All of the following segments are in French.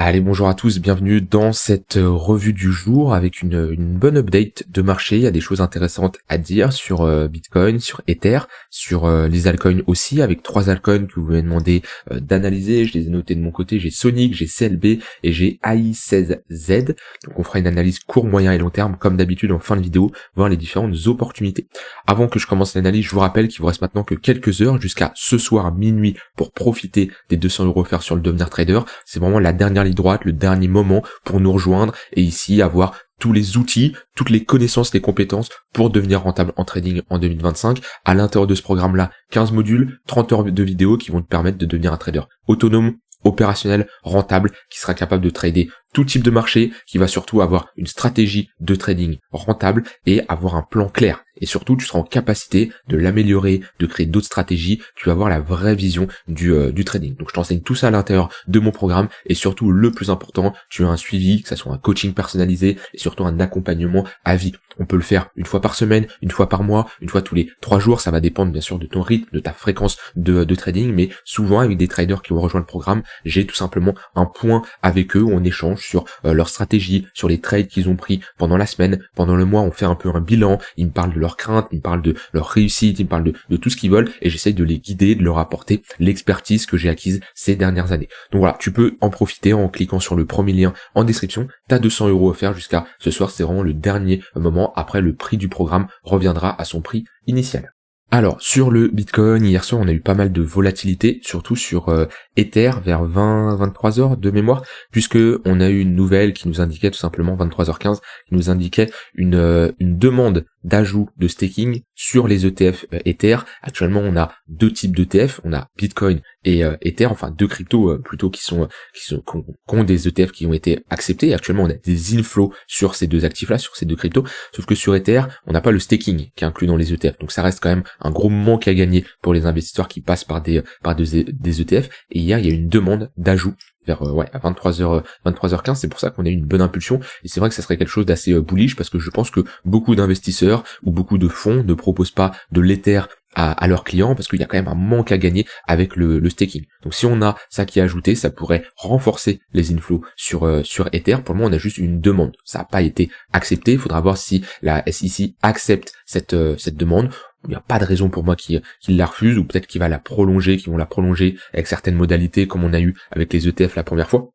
Allez, bonjour à tous, bienvenue dans cette revue du jour avec une bonne update de marché. Il y a des choses intéressantes à dire sur Bitcoin, sur Ether, sur les altcoins aussi, avec 3 altcoins que vous m'avez demandé d'analyser. Je les ai notés de mon côté, j'ai Sonic, j'ai CLB et j'ai AI16Z. Donc on fera une analyse court, moyen et long terme, comme d'habitude en fin de vidéo, voir les différentes opportunités. Avant que je commence l'analyse, je vous rappelle qu'il vous reste maintenant que quelques heures jusqu'à ce soir à minuit pour profiter des 200 € offerts sur le Devenir Trader. C'est vraiment la dernière ligne droite, le dernier moment pour nous rejoindre et ici avoir tous les outils, toutes les connaissances, les compétences pour devenir rentable en trading en 2025. À l'intérieur de ce programme-là, 15 modules, 30 heures de vidéos qui vont te permettre de devenir un trader autonome, opérationnel, rentable, qui sera capable de trader tout type de marché, qui va surtout avoir une stratégie de trading rentable et avoir un plan clair. Et surtout, tu seras en capacité de l'améliorer, de créer d'autres stratégies, tu vas avoir la vraie vision du trading. Donc je t'enseigne tout ça à l'intérieur de mon programme et surtout, le plus important, tu as un suivi, que ça soit un coaching personnalisé et surtout un accompagnement à vie. On peut le faire une fois par semaine, une fois par mois, une fois tous les 3 jours, ça va dépendre bien sûr de ton rythme, de ta fréquence de trading, mais souvent avec des traders qui ont rejoint le programme, j'ai tout simplement un point avec eux où on échange sur leur stratégie, sur les trades qu'ils ont pris pendant la semaine, pendant le mois, on fait un peu un bilan, ils me parlent de leurs craintes, ils me parlent de leur réussite, ils me parlent de tout ce qu'ils veulent et j'essaye de les guider, de leur apporter l'expertise que j'ai acquise ces dernières années. Donc voilà, tu peux en profiter en cliquant sur le premier lien en description, t'as 200 € offerts jusqu'à ce soir, c'est vraiment le dernier moment, après le prix du programme reviendra à son prix initial. Alors, sur le Bitcoin, hier soir, on a eu pas mal de volatilité, surtout sur Ether, vers 20-23 heures de mémoire, puisque on a eu une nouvelle qui nous indiquait tout simplement, 23h15, qui nous indiquait une demande d'ajout de staking sur les ETF Ether. Actuellement, on a 2 types d'ETF, on a Bitcoin et Ether, enfin 2 cryptos plutôt qui ont des ETF qui ont été acceptés. Et actuellement, on a des inflows sur ces 2 actifs-là, sur ces 2 cryptos, sauf que sur Ether, on n'a pas le staking qui est inclus dans les ETF. Donc ça reste quand même un gros manque à gagner pour les investisseurs qui passent par des ETF. Et hier, il y a eu une demande d'ajout vers à 23h15, c'est pour ça qu'on a eu une bonne impulsion et c'est vrai que ça serait quelque chose d'assez bullish parce que je pense que beaucoup d'investisseurs ou beaucoup de fonds ne proposent pas de l'Ether à leurs clients parce qu'il y a quand même un manque à gagner avec le staking. Donc si on a ça qui est ajouté, ça pourrait renforcer les inflows sur Ether. Pour le moment, on a juste une demande. Ça n'a pas été accepté. Il faudra voir si la SEC accepte cette demande. Il n'y a pas de raison pour moi qu'il la refuse ou peut-être qu'ils vont la prolonger avec certaines modalités comme on a eu avec les ETF la première fois.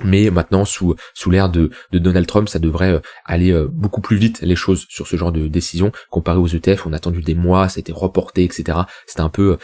Mais maintenant, sous l'ère de Donald Trump, ça devrait aller beaucoup plus vite les choses sur ce genre de décision comparé aux ETF. On a attendu des mois, ça a été reporté, etc. C'était un peu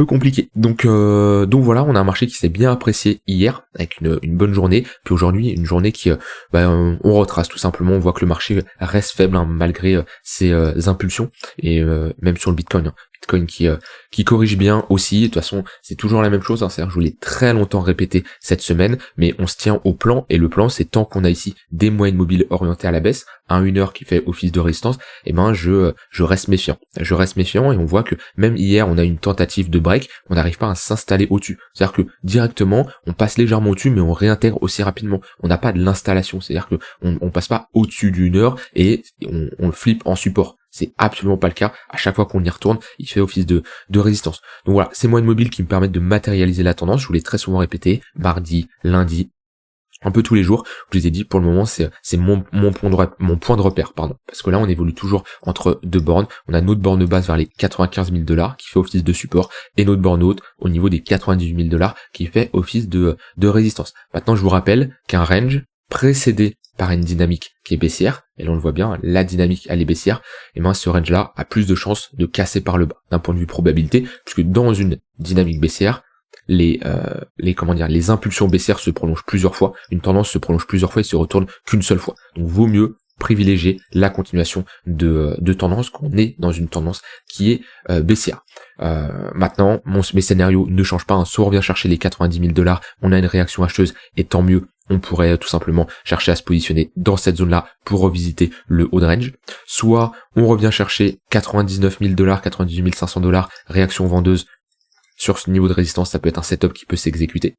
compliqué. Donc voilà, on a un marché qui s'est bien apprécié hier avec une bonne journée. Puis aujourd'hui, une journée qui on retrace tout simplement. On voit que le marché reste faible malgré ses impulsions et même sur le Bitcoin. Bitcoin qui corrige bien aussi. De toute façon, c'est toujours la même chose, c'est-à-dire je vous l'ai très longtemps répété cette semaine, mais on se tient au plan, et le plan, c'est tant qu'on a ici des moyennes mobiles orientées à la baisse, un 1 heure qui fait office de résistance, je reste méfiant. Je reste méfiant, et on voit que même hier, on a une tentative de break, on n'arrive pas à s'installer au-dessus. C'est-à-dire que directement, on passe légèrement au-dessus, mais on réintègre aussi rapidement. On n'a pas de l'installation, c'est-à-dire que on passe pas au-dessus du 1 heure, et on le flippe en support. C'est absolument pas le cas. À chaque fois qu'on y retourne, il fait office de résistance. Donc voilà, ces moyennes mobiles qui me permettent de matérialiser la tendance. Je vous l'ai très souvent répété, mardi, lundi, un peu tous les jours. Je vous ai dit, pour le moment, c'est mon point de repère, pardon. Parce que là, on évolue toujours entre 2 bornes. On a notre borne basse vers les 95 000 $ qui fait office de support et notre borne haute au niveau des 98 000 $ qui fait office de résistance. Maintenant, je vous rappelle qu'un range précédé par une dynamique qui est baissière, et là on le voit bien, la dynamique elle est baissière, et bien ce range là a plus de chances de casser par le bas, d'un point de vue probabilité, puisque dans une dynamique baissière, les impulsions baissières se prolongent plusieurs fois, une tendance se prolonge plusieurs fois et se retourne qu'une seule fois. Donc vaut mieux privilégier la continuation de tendance qu'on est dans une tendance qui est baissière. Maintenant, mes scénarios ne changent pas, soit on revient chercher les 90 000 $, on a une réaction acheteuse, et tant mieux, on pourrait tout simplement chercher à se positionner dans cette zone-là pour revisiter le haut de range. Soit on revient chercher 99 000 $, 98 500 $, réaction vendeuse sur ce niveau de résistance, ça peut être un setup qui peut s'exécuter.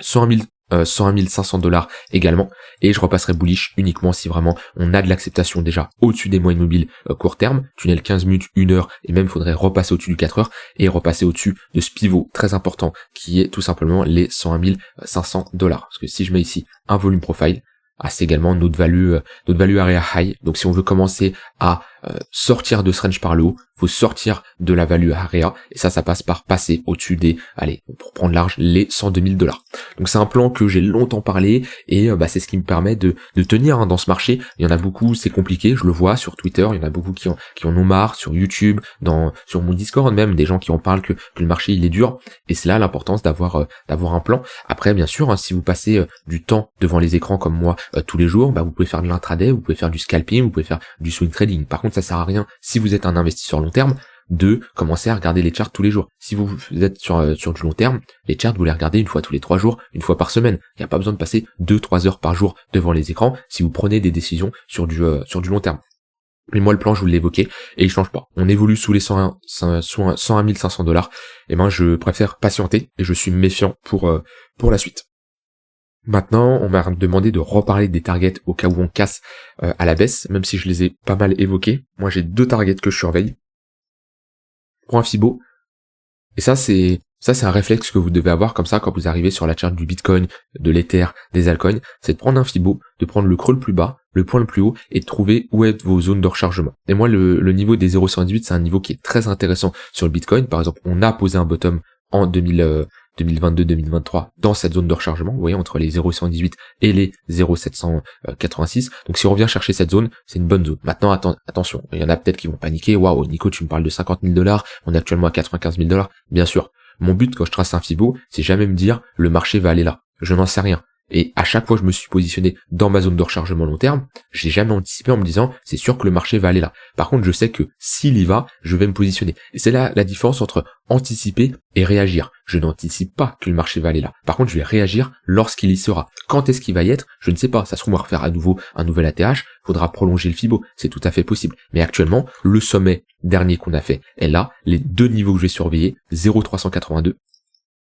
100 000 101 500 $ également, et je repasserai bullish uniquement si vraiment on a de l'acceptation déjà au-dessus des moyennes mobiles court terme, tunnel 15 minutes, 1 heure, et même faudrait repasser au-dessus du 4 heures, et repasser au-dessus de ce pivot très important qui est tout simplement les 101 500 $. Parce que si je mets ici un volume profile, c'est également notre value area high. Donc si on veut commencer à sortir de ce range par le haut, faut sortir de la value area, et ça passe par passer au-dessus des, pour prendre large, les 102 000 $. Donc c'est un plan que j'ai longtemps parlé, et c'est ce qui me permet de tenir dans ce marché. Il y en a beaucoup, c'est compliqué, je le vois sur Twitter, il y en a beaucoup qui en ont marre, sur YouTube, sur mon Discord même, des gens qui en parlent que le marché il est dur, et c'est là l'importance d'avoir un plan. Après bien sûr, si vous passez du temps devant les écrans comme moi tous les jours, vous pouvez faire de l'intraday, vous pouvez faire du scalping, vous pouvez faire du swing trading. Par contre ça sert à rien si vous êtes un investisseur long terme de commencer à regarder les charts tous les jours. Si vous êtes sur du long terme, les charts vous les regardez une fois tous les 3 jours, une fois par semaine. Il n'y a pas besoin de passer 2-3 heures par jour devant les écrans si vous prenez des décisions sur du long terme. Mais moi le plan je vous l'ai évoqué et il change pas. On évolue sous les 101 500 $, et je préfère patienter et je suis méfiant pour la suite. Maintenant, on m'a demandé de reparler des targets au cas où on casse à la baisse, même si je les ai pas mal évoqués. Moi j'ai 2 targets que je surveille. Pour un Fibo, et ça c'est un réflexe que vous devez avoir comme ça quand vous arrivez sur la charte du Bitcoin, de l'Ether, des altcoins, c'est de prendre un Fibo, de prendre le creux le plus bas, le point le plus haut, et de trouver où est vos zones de rechargement. Et moi le niveau des 0,118, c'est un niveau qui est très intéressant sur le Bitcoin. Par exemple, on a posé un bottom en 2022-2023 dans cette zone de rechargement, vous voyez, entre les 0,118 et les 0,786. Donc si on revient chercher cette zone, c'est une bonne zone. Maintenant, attention, il y en a peut-être qui vont paniquer. Waouh, Nico, tu me parles de 50 000 $, on est actuellement à 95 000 $. Bien sûr, mon but quand je trace un Fibo, c'est jamais me dire le marché va aller là. Je n'en sais rien. Et à chaque fois je me suis positionné dans ma zone de rechargement long terme, j'ai jamais anticipé en me disant c'est sûr que le marché va aller là. Par contre, je sais que s'il y va, je vais me positionner. Et c'est là la différence entre anticiper et réagir. Je n'anticipe pas que le marché va aller là. Par contre, je vais réagir lorsqu'il y sera. Quand est-ce qu'il va y être? Je ne sais pas. Ça se trouve, on va refaire à nouveau un nouvel ATH. Faudra prolonger le Fibo. C'est tout à fait possible. Mais actuellement, le sommet dernier qu'on a fait est là. Les 2 niveaux que je vais surveiller, 0,382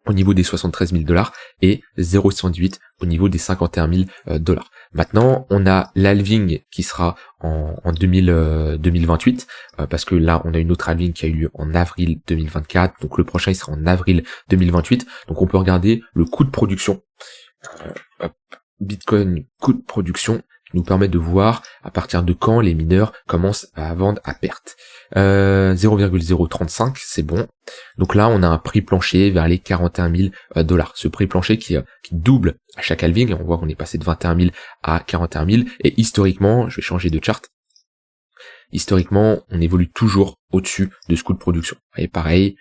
au niveau des 73 000 $ et 0,118 au niveau des 51 000 $. Maintenant, on a l'halving qui sera en 2028, parce que là, on a une autre halving qui a eu lieu en avril 2024, donc le prochain il sera en avril 2028. Donc on peut regarder le coût de production, Bitcoin coût de production, qui nous permet de voir à partir de quand les mineurs commencent à vendre à perte. 0,035, c'est bon. Donc là, on a un prix plancher vers les 41 000 $. Ce prix plancher qui double à chaque halving. On voit qu'on est passé de 21 000 à 41 000. Et historiquement, je vais changer de chart. Historiquement, on évolue toujours au-dessus de ce coût de production. Et pareil,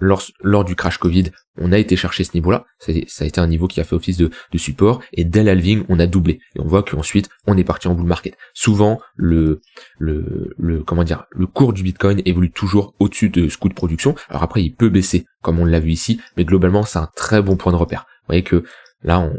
lors du crash Covid, on a été chercher ce niveau-là, ça a été un niveau qui a fait office de support, et dès l'halving, on a doublé. Et on voit qu'ensuite, on est parti en bull market. Souvent, le cours du Bitcoin évolue toujours au-dessus de ce coût de production. Alors après, il peut baisser, comme on l'a vu ici, mais globalement, c'est un très bon point de repère. Vous voyez que là,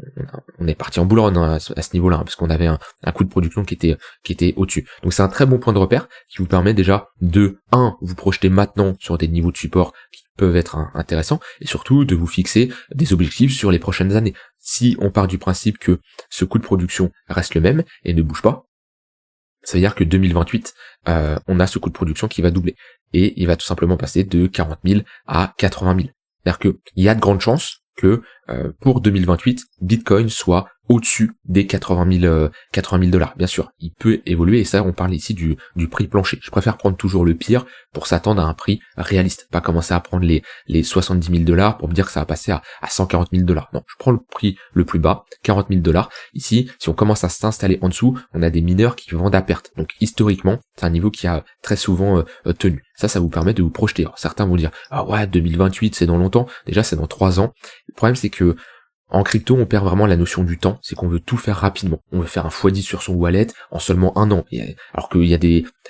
on est parti en bull run à ce niveau-là, parce qu'on avait un coût de production qui était au-dessus. Donc c'est un très bon point de repère qui vous permet déjà de vous projeter maintenant sur des niveaux de support qui peuvent être intéressants, et surtout de vous fixer des objectifs sur les prochaines années. Si on part du principe que ce coût de production reste le même et ne bouge pas, ça veut dire que 2028, on a ce coût de production qui va doubler, et il va tout simplement passer de 40 000 à 80 000. C'est-à-dire qu'il y a de grandes chances que pour 2028, Bitcoin soit au-dessus des 80 000 $. Bien sûr, il peut évoluer, et ça, on parle ici du prix plancher. Je préfère prendre toujours le pire pour s'attendre à un prix réaliste, pas commencer à prendre les 70 000 $ pour me dire que ça va passer à 140 000 $. Non, je prends le prix le plus bas, 40 000 $. Ici, si on commence à s'installer en dessous, on a des mineurs qui vendent à perte. Donc historiquement, c'est un niveau qui a très souvent tenu. Ça vous permet de vous projeter. Alors, certains vont dire, ah ouais, 2028, c'est dans longtemps. Déjà, c'est dans 3 ans. Le problème, c'est que en crypto, on perd vraiment la notion du temps, c'est qu'on veut tout faire rapidement. On veut faire un x10 sur son wallet en seulement 1 an. Alors qu'il y a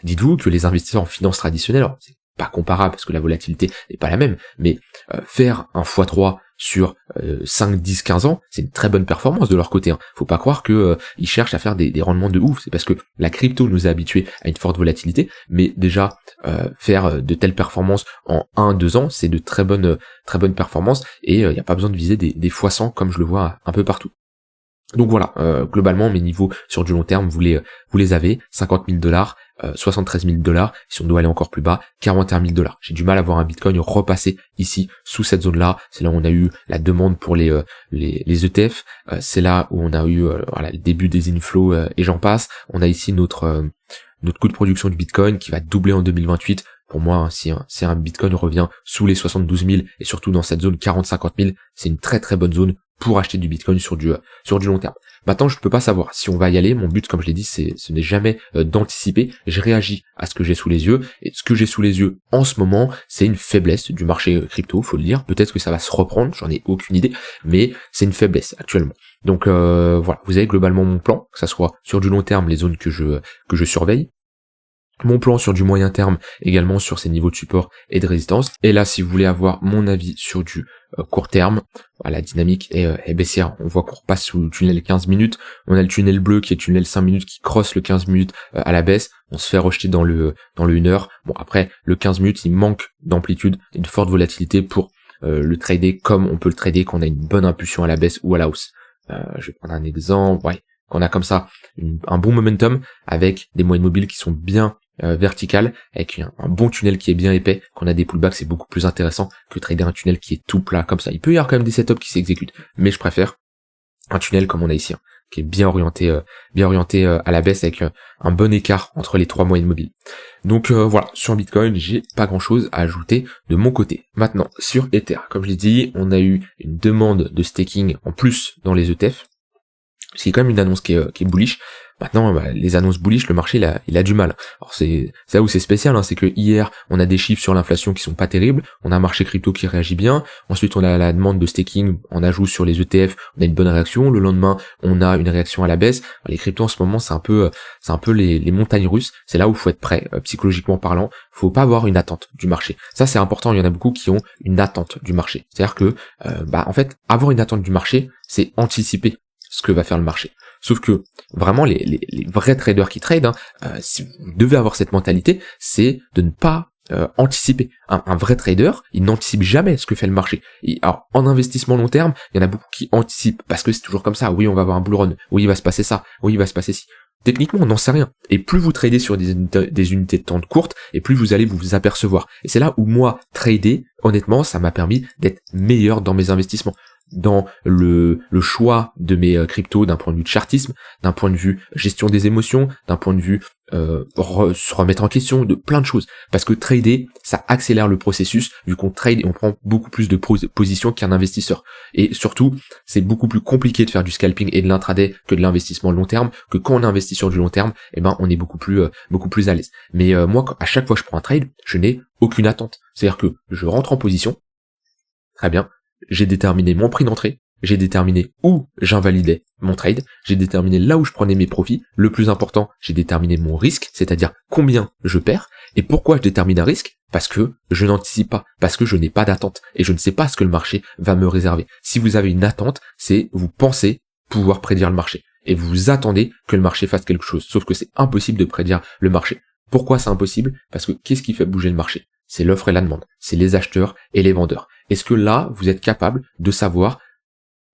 dites-vous que les investisseurs en finance traditionnelle, alors c'est pas comparable parce que la volatilité n'est pas la même, mais faire un x3 sur 5, 10, 15 ans, c'est une très bonne performance de leur côté. Hein. Faut pas croire que ils cherchent à faire des rendements de ouf. C'est parce que la crypto nous a habitués à une forte volatilité, mais déjà faire de telles performances en 1-2 ans, c'est de très bonnes performances, et il n'y a pas besoin de viser des fois 100 comme je le vois un peu partout. Donc voilà, globalement mes niveaux sur du long terme, vous les avez, 50 000 $, 73 000 $, si on doit aller encore plus bas, 41 000 $. J'ai du mal à voir un Bitcoin repasser ici, sous cette zone-là. C'est là où on a eu la demande pour les ETF, c'est là où on a eu voilà, le début des inflows et j'en passe. On a ici notre coût de production du Bitcoin qui va doubler en 2028. Pour moi, hein, si un Bitcoin revient sous les 72 000 et surtout dans cette zone 40-50 000, c'est une très très bonne zone pour acheter du Bitcoin sur du long terme. Maintenant, je ne peux pas savoir si on va y aller. Mon but, comme je l'ai dit, ce n'est jamais d'anticiper. Je réagis à ce que j'ai sous les yeux. Et ce que j'ai sous les yeux en ce moment, c'est une faiblesse du marché crypto, faut le dire. Peut-être que ça va se reprendre, j'en ai aucune idée, mais c'est une faiblesse actuellement. Donc voilà, vous avez globalement mon plan, que ça soit sur du long terme, les zones que je surveille. Mon plan sur du moyen terme, également sur ces niveaux de support et de résistance. Et là, si vous voulez avoir mon avis sur du court terme, la dynamique est baissière. On voit qu'on repasse sous le tunnel 15 minutes. On a le tunnel bleu qui est tunnel 5 minutes qui crosse le 15 minutes à la baisse. On se fait rejeter dans le 1 heure. Bon, après, le 15 minutes, il manque d'amplitude et de forte volatilité pour le trader comme on peut le trader quand on a une bonne impulsion à la baisse ou à la hausse. Je vais prendre un exemple. Ouais, quand on a comme ça un bon momentum avec des moyennes mobiles qui sont bien verticales, avec un bon tunnel qui est bien épais, qu'on a des pullbacks, c'est beaucoup plus intéressant que trader un tunnel qui est tout plat comme ça. Il peut y avoir quand même des setups qui s'exécutent, mais je préfère un tunnel comme on a ici, hein, qui est bien orienté à la baisse avec un bon écart entre les trois moyennes mobiles. Donc voilà, sur Bitcoin, j'ai pas grand chose à ajouter de mon côté. Maintenant, sur Ether, comme je l'ai dit, on a eu une demande de staking en plus dans les ETF. C'est quand même une annonce qui est bullish. Maintenant, les annonces bullish, le marché il a du mal. Alors c'est là où c'est spécial, hein, c'est que hier on a des chiffres sur l'inflation qui sont pas terribles, on a un marché crypto qui réagit bien, ensuite on a la demande de staking en ajout sur les ETF, on a une bonne réaction, le lendemain on a une réaction à la baisse. Alors, les cryptos en ce moment c'est un peu les montagnes russes, c'est là où il faut être prêt, psychologiquement parlant, faut pas avoir une attente du marché. Ça c'est important, il y en a beaucoup qui ont une attente du marché. C'est-à-dire que en fait avoir une attente du marché, c'est anticiper ce que va faire le marché. Sauf que vraiment les vrais traders qui tradent, si vous devez avoir cette mentalité, c'est de ne pas anticiper. Un vrai trader, il n'anticipe jamais ce que fait le marché. Alors en investissement long terme, il y en a beaucoup qui anticipent parce que c'est toujours comme ça. Oui, on va avoir un bull run. Oui, il va se passer ça. Oui, il va se passer ci. Techniquement, on n'en sait rien. Et plus vous tradez sur des unités de temps courtes, et plus vous allez vous apercevoir. Et c'est là où moi, trader, honnêtement, ça m'a permis d'être meilleur dans mes investissements, dans le choix de mes cryptos d'un point de vue de chartisme, d'un point de vue gestion des émotions, d'un point de vue se remettre en question, de plein de choses. Parce que trader, ça accélère le processus, vu qu'on trade et on prend beaucoup plus de positions qu'un investisseur. Et surtout, c'est beaucoup plus compliqué de faire du scalping et de l'intraday que de l'investissement long terme, que quand on investit sur du long terme, on est beaucoup plus à l'aise. Mais moi, à chaque fois que je prends un trade, je n'ai aucune attente. C'est-à-dire que je rentre en position, très bien, j'ai déterminé mon prix d'entrée, j'ai déterminé où j'invalidais mon trade, j'ai déterminé là où je prenais mes profits, le plus important, j'ai déterminé mon risque, c'est-à-dire combien je perds, et pourquoi je détermine un risque? Parce que je n'anticipe pas, parce que je n'ai pas d'attente, et je ne sais pas ce que le marché va me réserver. Si vous avez une attente, c'est vous pensez pouvoir prédire le marché, et vous attendez que le marché fasse quelque chose, sauf que c'est impossible de prédire le marché. Pourquoi c'est impossible? Parce que qu'est-ce qui fait bouger le marché? C'est l'offre et la demande, c'est les acheteurs et les vendeurs. Est-ce que là, vous êtes capable de savoir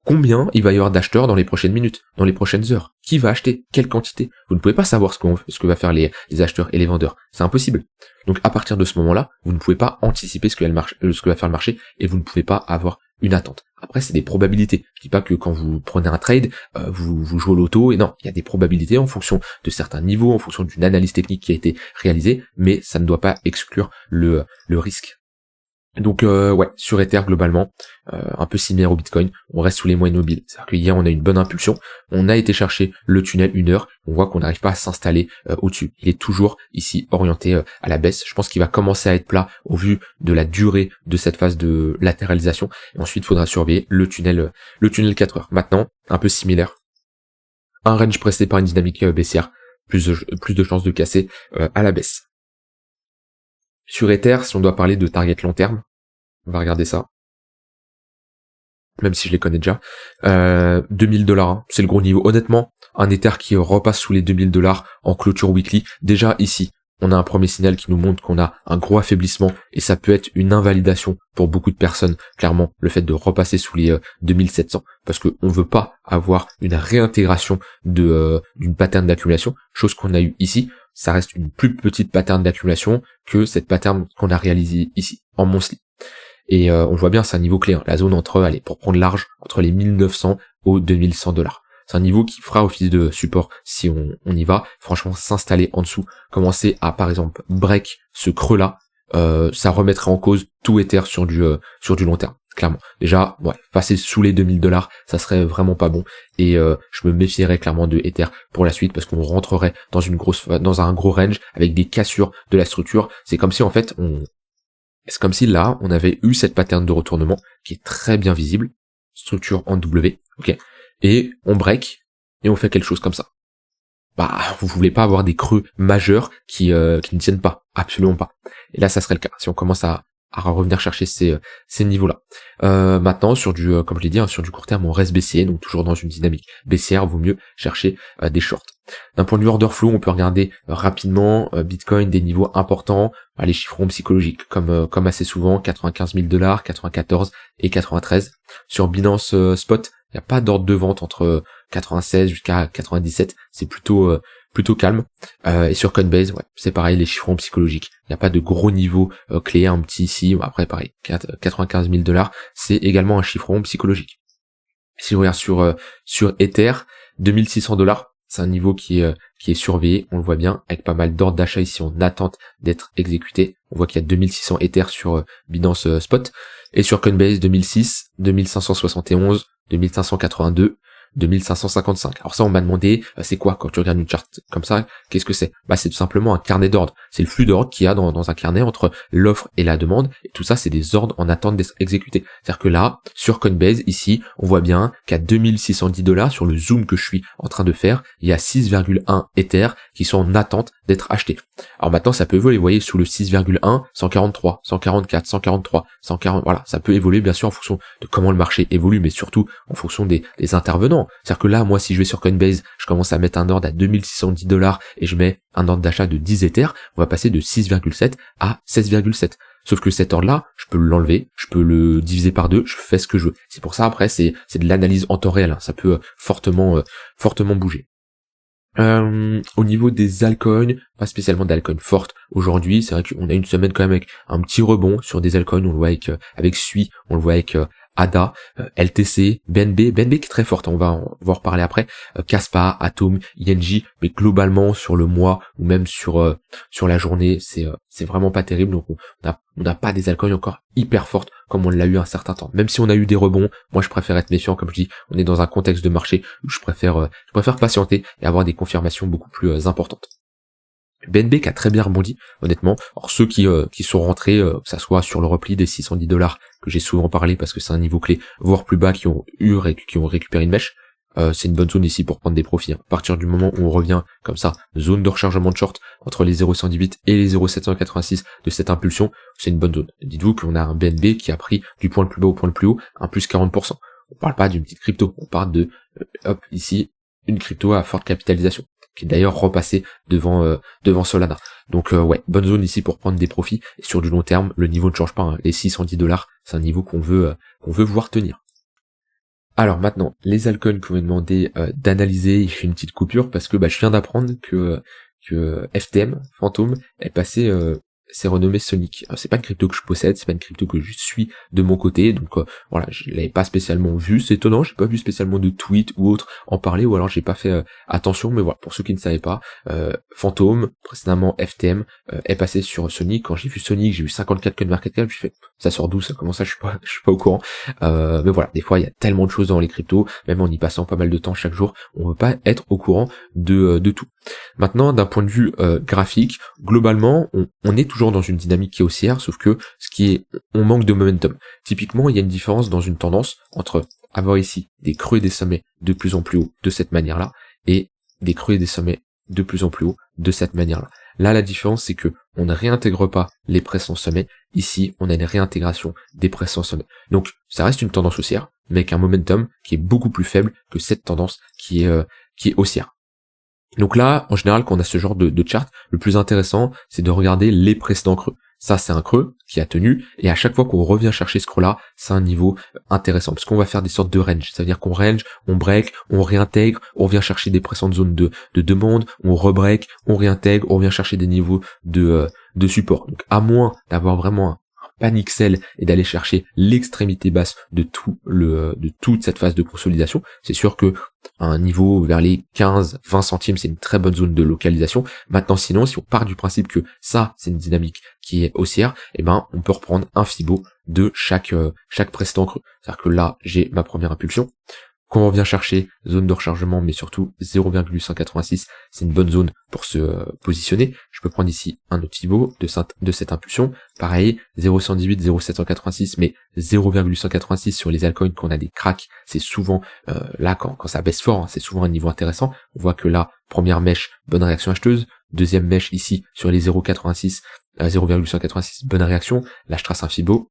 combien il va y avoir d'acheteurs dans les prochaines minutes, dans les prochaines heures? Qui va acheter? Quelle quantité? Vous ne pouvez pas savoir ce que va faire les acheteurs et les vendeurs. C'est impossible. Donc à partir de ce moment-là, vous ne pouvez pas anticiper ce que va faire le marché et vous ne pouvez pas avoir une attente. Après, c'est des probabilités. Je dis pas que quand vous prenez un trade, vous jouez au loto, et non, il y a des probabilités en fonction de certains niveaux, en fonction d'une analyse technique qui a été réalisée, mais ça ne doit pas exclure le risque. Donc sur Ether globalement, un peu similaire au Bitcoin, on reste sous les moyennes mobiles. C'est-à-dire qu'hier on a une bonne impulsion, on a été chercher le tunnel 1 heure, on voit qu'on n'arrive pas à s'installer au-dessus. Il est toujours ici orienté à la baisse. Je pense qu'il va commencer à être plat au vu de la durée de cette phase de latéralisation. Et ensuite il faudra surveiller le tunnel 4 heures. Maintenant, un peu similaire. Un range pressé par une dynamique baissière, plus de chances de casser à la baisse. Sur Ether, si on doit parler de target long terme, on va regarder ça. même si je les connais déjà. 2000$, hein, c'est le gros niveau. Honnêtement, un Ether qui repasse sous les 2000$ en clôture weekly, déjà ici, on a un premier signal qui nous montre qu'on a un gros affaiblissement et ça peut être une invalidation pour beaucoup de personnes, clairement, le fait de repasser sous les 2700, parce qu'on veut pas avoir une réintégration d'une pattern d'accumulation, chose qu'on a eu ici. Ça reste une plus petite pattern d'accumulation que cette pattern qu'on a réalisée ici, en monthly. Et on voit bien, c'est un niveau clé, hein, la zone entre, allez, pour prendre large, entre les 1900 aux 2100$. C'est un niveau qui fera office de support si on y va. Franchement, s'installer en dessous, commencer à, par exemple, break ce creux-là, ça remettrait en cause tout Ether sur du long terme, clairement. Déjà, ouais, passer sous les 2000$, ça serait vraiment pas bon. Et je me méfierais clairement de Ether pour la suite parce qu'on rentrerait dans un gros range avec des cassures de la structure. C'est comme si en fait c'est comme si là, on avait eu cette pattern de retournement qui est très bien visible, structure en W, ok, et on break et on fait quelque chose comme ça. Bah, vous voulez pas avoir des creux majeurs qui ne tiennent pas, absolument pas. Et là, ça serait le cas si on commence à revenir chercher ces niveaux-là. Maintenant, sur comme je l'ai dit, hein, sur du court terme, on reste baissier, donc toujours dans une dynamique baissière, vaut mieux chercher des shorts. D'un point de vue order flow, on peut regarder rapidement Bitcoin des niveaux importants, les chiffrons psychologiques, comme assez souvent, 95 000$, 94 et 93. Sur Binance Spot, il n'y a pas d'ordre de vente entre 96 jusqu'à 97, c'est plutôt calme. Et sur Coinbase, ouais, c'est pareil, les chiffrons psychologiques. Il n'y a pas de gros niveau clé, un petit ici, après pareil, 95 000$, c'est également un chiffron psychologique. Si je regarde sur Ether, 2600$, c'est un niveau qui est surveillé, on le voit bien, avec pas mal d'ordres d'achat ici en attente d'être exécuté. On voit qu'il y a 2600 Ether sur Binance Spot. Et sur Coinbase, 2006, 2571, 2582, 2555. Alors ça, on m'a demandé, c'est quoi quand tu regardes une charte comme ça, qu'est-ce que c'est? Bah, c'est tout simplement un carnet d'ordre. C'est le flux d'ordre qu'il y a dans un carnet entre l'offre et la demande. Et tout ça, c'est des ordres en attente d'être exécutés. C'est-à-dire que là, sur Coinbase, ici, on voit bien qu'à 2610$, sur le zoom que je suis en train de faire, il y a 6,1 Ether qui sont en attente d'être achetés. Alors maintenant, ça peut évoluer, vous voyez, sous le 6,1, 143, 144, 143, 140, voilà, ça peut évoluer bien sûr en fonction de comment le marché évolue, mais surtout en fonction des intervenants. C'est-à-dire que là, moi, si je vais sur Coinbase, je commence à mettre un ordre à 2610$ et je mets un ordre d'achat de 10 Ether, on va passer de 6,7 à 16,7. Sauf que cet ordre-là, je peux l'enlever, je peux le diviser par 2, je fais ce que je veux. C'est pour ça, après, c'est de l'analyse en temps réel, hein. Ça peut fortement bouger. Au niveau des altcoins, pas spécialement d'altcoins fortes aujourd'hui, c'est vrai qu'on a une semaine quand même avec un petit rebond sur des altcoins, on le voit avec SUI, on le voit avec ADA, LTC, BNB qui est très forte, on va en reparler après, Kaspa, Atom, INJ, mais globalement sur le mois ou même sur la journée, c'est vraiment pas terrible, donc on n'a pas des altcoins encore hyper fortes comme on l'a eu un certain temps. Même si on a eu des rebonds, moi je préfère être méfiant, comme je dis, on est dans un contexte de marché où je préfère patienter et avoir des confirmations beaucoup plus importantes. BNB qui a très bien rebondi, honnêtement. Alors ceux qui sont rentrés, que ça soit sur le repli des 610$ que j'ai souvent parlé parce que c'est un niveau clé, voire plus bas, qui ont récupéré une mèche, c'est une bonne zone ici pour prendre des profits. À partir du moment où on revient comme ça, zone de rechargement de short entre les 0,118 et les 0,786 de cette impulsion, c'est une bonne zone. Dites-vous qu'on a un BNB qui a pris du point le plus bas au point le plus haut, un plus 40%. On parle pas d'une petite crypto, on parle de, ici, une crypto à forte capitalisation, qui est d'ailleurs repassé devant Solana. Donc ouais, bonne zone ici pour prendre des profits, et sur du long terme, le niveau ne change pas, hein. Les 610$, c'est un niveau qu'on veut voir tenir. Alors maintenant, les altcoins que vous m'avez demandé d'analyser, il fait une petite coupure parce que je viens d'apprendre que FTM, Phantom, est passé c'est renommé Sonic. C'est pas une crypto que je possède, c'est pas une crypto que je suis de mon côté, donc voilà, je l'avais pas spécialement vu, c'est étonnant, j'ai pas vu spécialement de tweet ou autre en parler, ou alors j'ai pas fait attention, mais voilà, pour ceux qui ne savaient pas, Phantom, précédemment FTM, est passé sur Sonic. Quand j'ai vu Sonic, j'ai vu 54 coin market cap, je fais, ça sort d'où ça, comment ça, je suis pas au courant, mais voilà, des fois il y a tellement de choses dans les cryptos, même en y passant pas mal de temps chaque jour, on veut pas être au courant de tout. Maintenant, d'un point de vue graphique, globalement, on est toujours dans une dynamique qui est haussière, sauf que on manque de momentum. Typiquement, il y a une différence dans une tendance entre avoir ici des creux et des sommets de plus en plus haut de cette manière-là, et des creux et des sommets de plus en plus haut de cette manière-là. Là, la différence, c'est que on ne réintègre pas les précédents sommets. Ici, on a une réintégration des précédents sommets. Donc, ça reste une tendance haussière, mais avec un momentum qui est beaucoup plus faible que cette tendance qui est haussière. Donc là, en général, quand on a ce genre de chart, le plus intéressant, c'est de regarder les précédents creux. Ça, c'est un creux qui a tenu, et à chaque fois qu'on revient chercher ce creux-là, c'est un niveau intéressant, parce qu'on va faire des sortes de range. Ça veut dire qu'on range, on break, on réintègre, on revient chercher des précédentes zones de demande, on rebreak, on réintègre, on revient chercher des niveaux de support. Donc, à moins d'avoir vraiment un panic sell et d'aller chercher l'extrémité basse de toute cette phase de consolidation, c'est sûr que un niveau vers les 15-20 centimes, c'est une très bonne zone de localisation. Maintenant, sinon, si on part du principe que ça, c'est une dynamique qui est haussière, eh ben, on peut reprendre un Fibo de chaque précédent creux. C'est-à-dire que là, j'ai ma première impulsion. Quand on vient chercher zone de rechargement, mais surtout 0,186, c'est une bonne zone pour se positionner. Je peux prendre ici un autre Fibo de cette impulsion. Pareil, 0,118, 0,786, mais 0,186 sur les altcoins quand on a des cracks, c'est souvent là quand ça baisse fort, hein, c'est souvent un niveau intéressant. On voit que là, première mèche, bonne réaction acheteuse. Deuxième mèche ici sur les 0,86, 0,186, bonne réaction. Là, je trace un Fibo.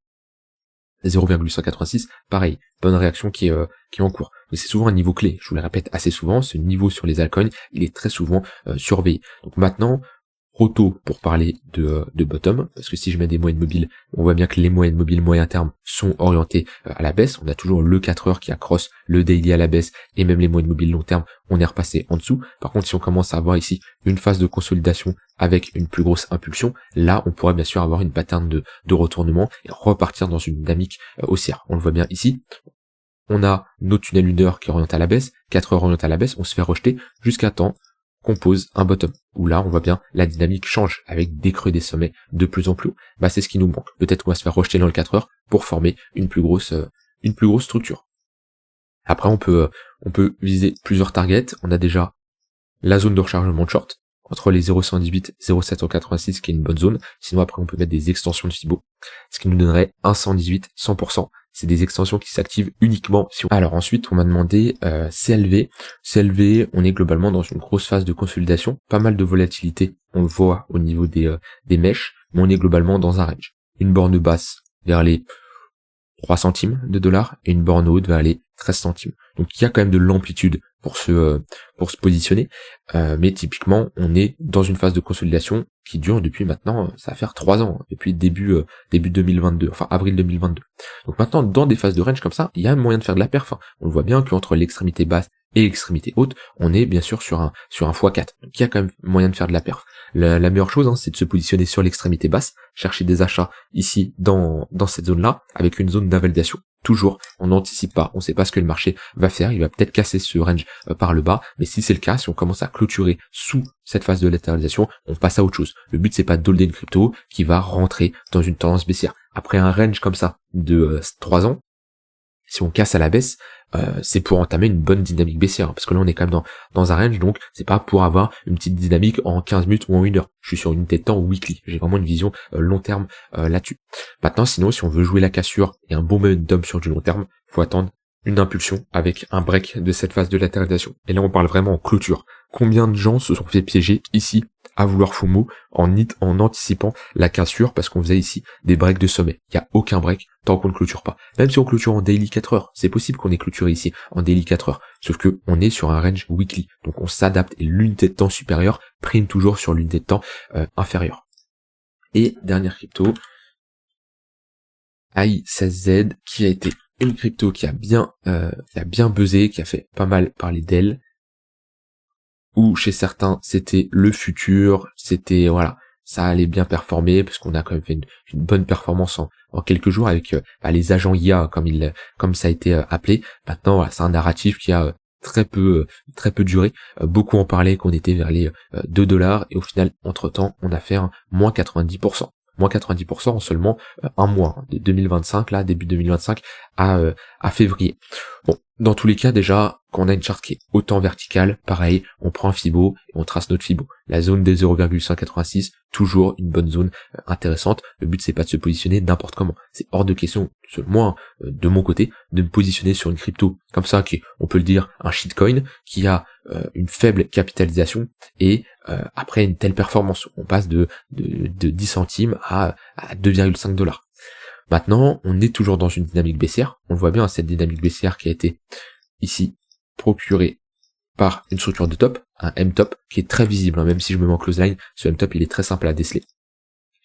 0,186, pareil, bonne réaction qui est en cours. Mais c'est souvent un niveau clé, je vous le répète assez souvent, ce niveau sur les altcoins, il est très souvent surveillé. Donc maintenant, trop tôt pour parler de bottom, parce que si je mets des moyennes mobiles, on voit bien que les moyennes mobiles moyen terme sont orientées à la baisse. On a toujours le 4 heures qui accroche le daily à la baisse, et même les moyennes mobiles long terme, on est repassé en dessous. Par contre, si on commence à avoir ici une phase de consolidation avec une plus grosse impulsion, là, on pourrait bien sûr avoir une pattern de retournement et repartir dans une dynamique haussière. On le voit bien ici. On a nos tunnels 1 heure qui orientent à la baisse, 4 heures orientent à la baisse, on se fait rejeter jusqu'à temps qu'on pose un bottom, où là on voit bien la dynamique change avec des creux des sommets de plus en plus haut. Bah c'est ce qui nous manque. Peut-être qu'on va se faire rejeter dans le 4 heures pour former une plus grosse structure. Après on peut viser plusieurs targets. On a déjà la zone de rechargement de short entre les 0,118 et 0,786 qui est une bonne zone. Sinon après on peut mettre des extensions de Fibo, ce qui nous donnerait un 118 100%. C'est des extensions qui s'activent uniquement si on... Alors ensuite, on m'a demandé CLV. CLV, on est globalement dans une grosse phase de consolidation, pas mal de volatilité, on le voit au niveau des mèches, mais on est globalement dans un range. Une borne basse vers les 3 centimes de dollars et une borne haute vers les 13 centimes. Donc il y a quand même de l'amplitude pour se positionner, mais typiquement on est dans une phase de consolidation qui dure depuis maintenant, ça va faire 3 ans, depuis début 2022, enfin avril 2022. Donc maintenant dans des phases de range comme ça, il y a un moyen de faire de la perf. On le voit bien qu'entre l'extrémité basse et l'extrémité haute, on est bien sûr sur un x4. Donc il y a quand même moyen de faire de la perf. La meilleure chose, hein, c'est de se positionner sur l'extrémité basse, chercher des achats ici dans cette zone-là, avec une zone d'invalidation. Toujours, on n'anticipe pas, on sait pas ce que le marché va faire, il va peut-être casser ce range par le bas, mais si c'est le cas, si on commence à clôturer sous cette phase de latéralisation, on passe à autre chose. Le but c'est pas de holder une crypto qui va rentrer dans une tendance baissière. Après un range comme ça de 3 ans, si on casse à la baisse, c'est pour entamer une bonne dynamique baissière, parce que là on est quand même dans un range, donc c'est pas pour avoir une petite dynamique en 15 minutes ou en 1 heure. Je suis sur une unité de temps weekly, j'ai vraiment une vision long terme là-dessus. Maintenant sinon, si on veut jouer la cassure et un bon momentum sur du long terme, faut attendre une impulsion avec un break de cette phase de latéralisation. Et là on parle vraiment en clôture. Combien de gens se sont fait piéger ici à vouloir FOMO en anticipant la cassure parce qu'on faisait ici des breaks de sommet. Il n'y a aucun break tant qu'on ne clôture pas. Même si on clôture en daily 4 heures, c'est possible qu'on ait clôturé ici en daily 4 heures. Sauf que on est sur un range weekly. Donc on s'adapte et l'unité de temps supérieure prime toujours sur l'unité de temps inférieure. Et dernière crypto, AI16Z, qui a été une crypto qui a bien buzzé, qui a fait pas mal parler d'elle, où chez certains c'était le futur, c'était voilà, ça allait bien performer parce qu'on a quand même fait une bonne performance en quelques jours avec les agents IA comme ça a été appelé. Maintenant voilà, c'est un narratif qui a très peu duré, beaucoup en parlaient qu'on était vers les $2 et au final entre temps on a fait un moins 90%. Moins 90% en seulement un mois, de 2025, là, début 2025 à février. Bon, dans tous les cas, déjà, quand on a une charte qui est autant verticale, pareil, on prend un Fibo et on trace notre Fibo. La zone des 0,186, toujours une bonne zone intéressante. Le but, c'est pas de se positionner n'importe comment. C'est hors de question, selon moi, de mon côté, de me positionner sur une crypto comme ça, qui est, on peut le dire, un shitcoin, qui a une faible capitalisation et après une telle performance. On passe de 10 centimes à 2,5 $. Maintenant, on est toujours dans une dynamique baissière. On le voit bien, cette dynamique baissière qui a été ici procurée par une structure de top, un M-top, qui est très visible, hein, même si je me mets en close line, ce M-top il est très simple à déceler.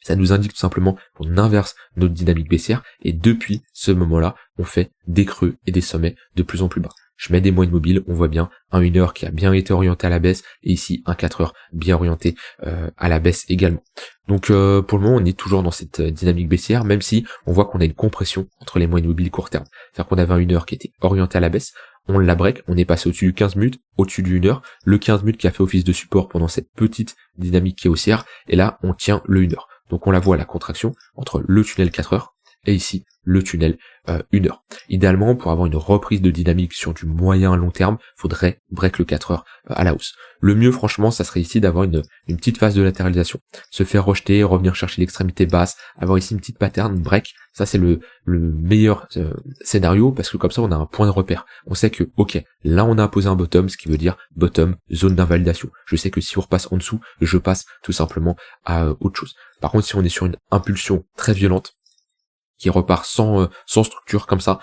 Ça nous indique tout simplement qu'on inverse notre dynamique baissière, et depuis ce moment-là, on fait des creux et des sommets de plus en plus bas. Je mets des moyennes mobiles, on voit bien un 1 heure qui a bien été orienté à la baisse, et ici un 4 heures bien orienté à la baisse également. Donc pour le moment, on est toujours dans cette dynamique baissière, même si on voit qu'on a une compression entre les moyennes mobiles court terme. C'est-à-dire qu'on avait un 1 heure qui était orienté à la baisse, on l'a break, on est passé au-dessus du 15 minutes, au-dessus du 1 heure, le 15 minutes qui a fait office de support pendant cette petite dynamique qui est haussière, et là on tient le 1 heure. Donc on la voit, la contraction entre le tunnel 4 heures et ici le tunnel 1 heure. Idéalement, pour avoir une reprise de dynamique sur du moyen à long terme, faudrait break le 4 heures à la hausse. Le mieux franchement, ça serait ici d'avoir une petite phase de latéralisation, se faire rejeter, revenir chercher l'extrémité basse, avoir ici une petite pattern, break, ça c'est le meilleur scénario, parce que comme ça on a un point de repère. On sait que ok, là on a imposé un bottom, ce qui veut dire bottom, zone d'invalidation. Je sais que si on repasse en dessous, je passe tout simplement à autre chose. Par contre, si on est sur une impulsion très violente, qui repart sans structure comme ça,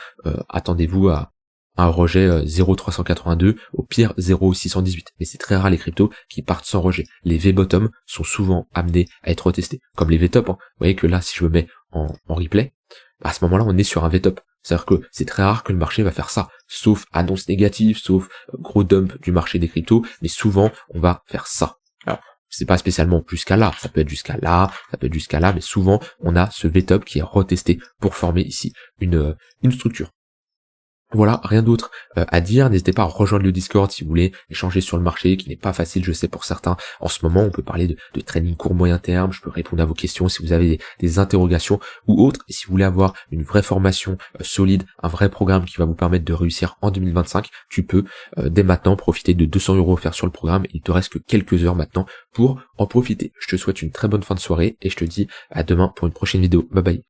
attendez-vous à un rejet 0,382, au pire 0,618. Mais c'est très rare les cryptos qui partent sans rejet. Les V-bottom sont souvent amenés à être retestés, comme les V-top. Hein. Vous voyez que là, si je me mets en replay, à ce moment-là, on est sur un V-top. C'est-à-dire que c'est très rare que le marché va faire ça, sauf annonce négative, sauf gros dump du marché des cryptos, mais souvent, on va faire ça. Alors, c'est pas spécialement jusqu'à là, ça peut être jusqu'à là, ça peut être jusqu'à là, mais souvent on a ce V-top qui est retesté pour former ici une structure. Voilà, rien d'autre à dire. N'hésitez pas à rejoindre le Discord si vous voulez échanger sur le marché, qui n'est pas facile, je sais, pour certains. En ce moment, on peut parler de trading court moyen terme, je peux répondre à vos questions si vous avez des interrogations ou autres. Et si vous voulez avoir une vraie formation solide, un vrai programme qui va vous permettre de réussir en 2025, tu peux dès maintenant profiter de 200 € offerts sur le programme. Il te reste que quelques heures maintenant pour en profiter. Je te souhaite une très bonne fin de soirée et je te dis à demain pour une prochaine vidéo. Bye bye.